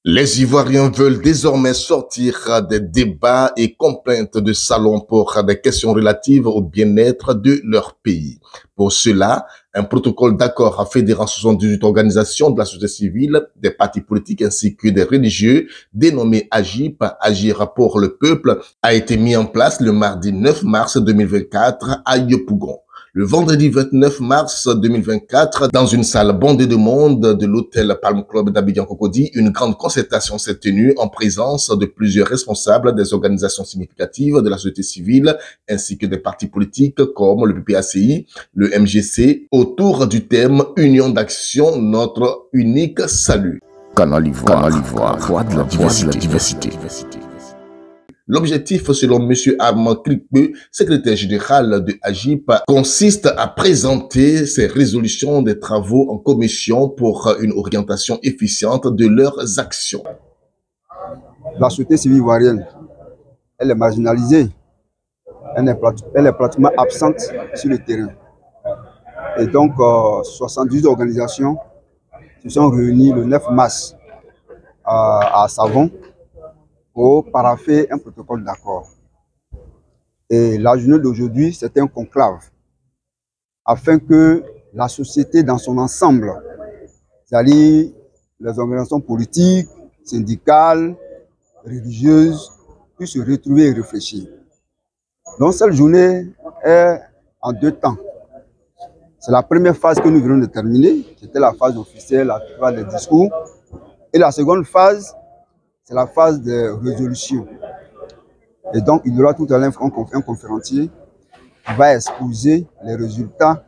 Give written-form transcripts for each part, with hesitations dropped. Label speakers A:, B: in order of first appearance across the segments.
A: Les Ivoiriens veulent désormais sortir des débats et complaintes de salon pour des questions relatives au bien-être de leur pays. Pour cela, un protocole d'accord fédérant 78 organisations de la société civile, des partis politiques ainsi que des religieux, dénommé AGIP, Agir pour le peuple, a été mis en place le mardi 9 mars 2024 à Yopougon. Le vendredi 29 mars 2024, dans une salle bondée de monde de l'hôtel Palm Club d'Abidjan-Cocody, une grande concertation s'est tenue en présence de plusieurs responsables des organisations significatives de la société civile ainsi que des partis politiques comme le PPACI, le MGC, autour du thème Union d'action, notre unique salut.
B: Canal Ivoire, voix de la diversité.
A: L'objectif, selon M. Armand Krikbe, secrétaire général de AGIP, consiste à présenter ces résolutions des travaux en commission pour une orientation efficiente de leurs actions.
C: La société civile ivoirienne, elle est marginalisée, elle est pratiquement absente sur le terrain. Et donc, 78 organisations se sont réunies le 9 mars à Savon pour parapher un protocole d'accord. Et la journée d'aujourd'hui, c'est un conclave afin que la société dans son ensemble, c'est-à-dire les organisations politiques, syndicales, religieuses, puissent se retrouver et réfléchir. Donc cette journée est en deux temps. C'est la première phase que nous venons de terminer, c'était la phase officielle, la phase des discours. Et la seconde phase, c'est la phase de résolution. Et donc, il y aura tout à l'heure un conférencier qui va exposer les résultats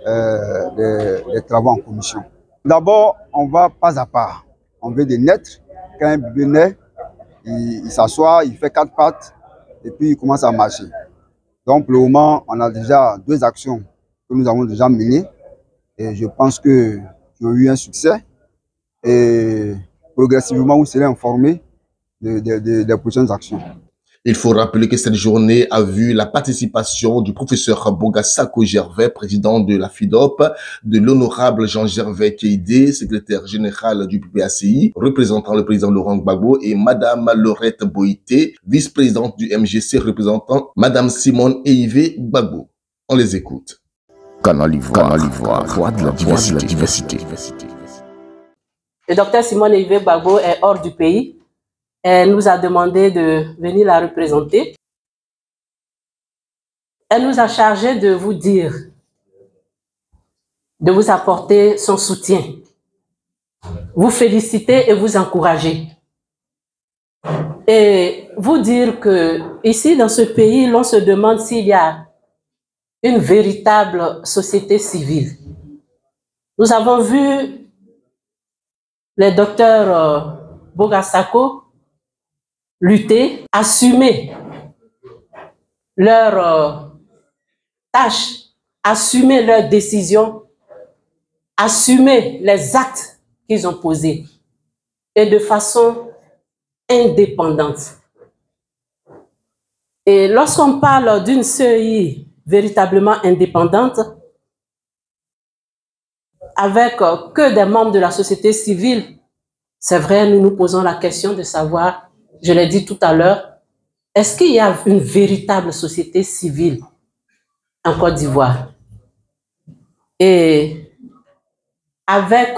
C: des travaux en commission. D'abord, on va pas à pas. On veut des naître. Quand un bébé naît, il s'assoit, il fait 4 pattes et puis il commence à marcher. Donc, pour le moment, on a déjà 2 actions que nous avons déjà menées. Et je pense que j'ai eu un succès. Et progressivement, vous serez informés des prochaines actions.
A: Il faut rappeler que cette journée a vu la participation du professeur Bogassako Gervais, président de la FIDOP, de l'honorable Jean-Gervais Keïdé, secrétaire général du PPACI, représentant le président Laurent Gbagbo, et madame Laurette Boïté, vice-présidente du MGC, représentant madame Simone Eivé Gbagbo. On les écoute.
B: Canal Ivoire, voix de la diversité.
D: Le docteur Simone Eivé Gbagbo est hors du pays. Elle nous a demandé de venir la représenter. Elle nous a chargé de vous dire, de vous apporter son soutien, vous féliciter et vous encourager. Et vous dire que ici, dans ce pays, l'on se demande s'il y a une véritable société civile. Nous avons vu les docteurs Bogassako lutter, assumer leurs tâches, assumer leurs décisions, assumer les actes qu'ils ont posés et de façon indépendante. Et lorsqu'on parle d'une CEI véritablement indépendante, avec que des membres de la société civile, c'est vrai, nous nous posons la question de savoir, je l'ai dit tout à l'heure, est-ce qu'il y a une véritable société civile en Côte d'Ivoire? Et avec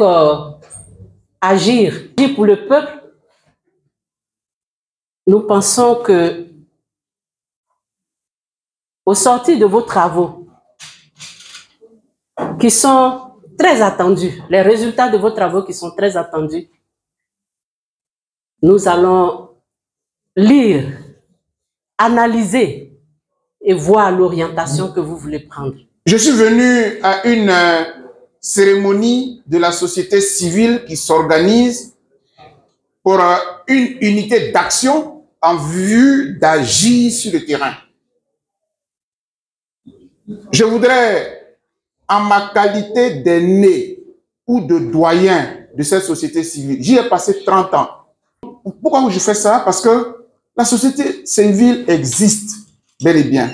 D: Agir pour le peuple, nous pensons que au sortir de vos travaux, qui sont très attendus, les résultats de vos travaux qui sont très attendus, nous allons lire, analyser et voir l'orientation que vous voulez prendre.
E: Je suis venu à une cérémonie de la société civile qui s'organise pour une unité d'action en vue d'agir sur le terrain. Je voudrais, en ma qualité d'aîné ou de doyen de cette société civile, j'y ai passé 30 ans. Pourquoi je fais ça? Parce que la société civile existe bel et bien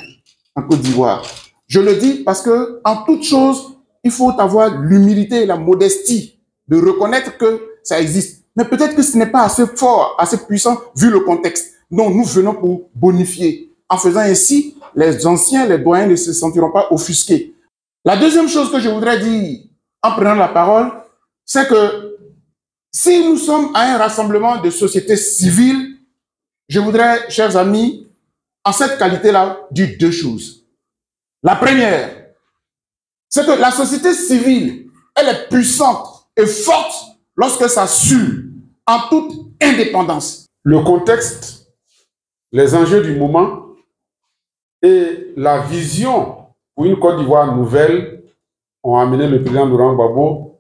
E: en Côte d'Ivoire. Je le dis parce que en toute chose, il faut avoir l'humilité et la modestie de reconnaître que ça existe. mais peut-être que ce n'est pas assez fort, assez puissant, vu le contexte. Donc, nous venons pour bonifier. En faisant ainsi, les anciens, les doyens ne se sentiront pas offusqués. La deuxième chose que je voudrais dire en prenant la parole, c'est que si nous sommes à un rassemblement de sociétés civiles, je voudrais, chers amis, en cette qualité-là, dire deux choses. La première, c'est que la société civile, elle est puissante et forte lorsque ça s'assure en toute indépendance.
F: Le contexte, les enjeux du moment et la vision pour une Côte d'Ivoire nouvelle ont amené le président Laurent Gbagbo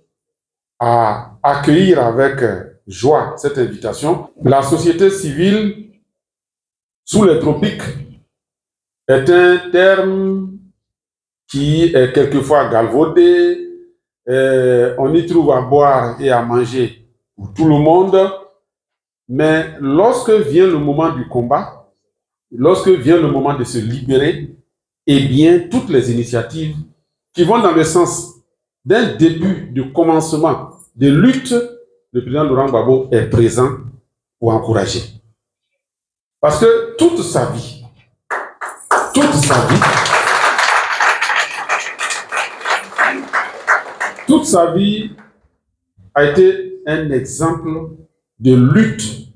F: à accueillir avec joie cette invitation. La société civile sous les tropiques est un terme qui est quelquefois galvaudé. On y trouve à boire et à manger pour tout le monde. Mais lorsque vient le moment du combat, lorsque vient le moment de se libérer, eh bien, toutes les initiatives qui vont dans le sens d'un début de commencement de lutte, le président Laurent Gbagbo est présent pour encourager. Parce que toute sa vie a été un exemple de lutte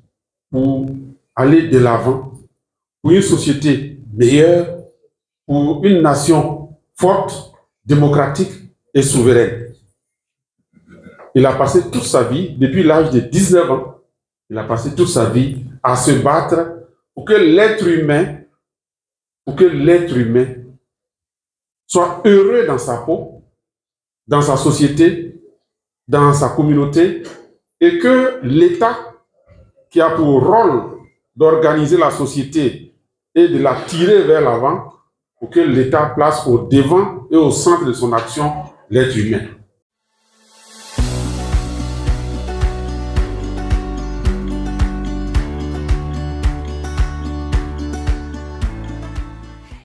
F: pour aller de l'avant, pour une société meilleure, pour une nation forte, démocratique et souveraine. Il a passé toute sa vie, depuis l'âge de 19 ans, il a passé toute sa vie à se battre pour que l'être humain soit heureux dans sa peau, dans sa société, dans sa communauté, et que l'État, qui a pour rôle d'organiser la société et de la tirer vers l'avant, pour que l'État place au devant et au centre de son action l'être humain.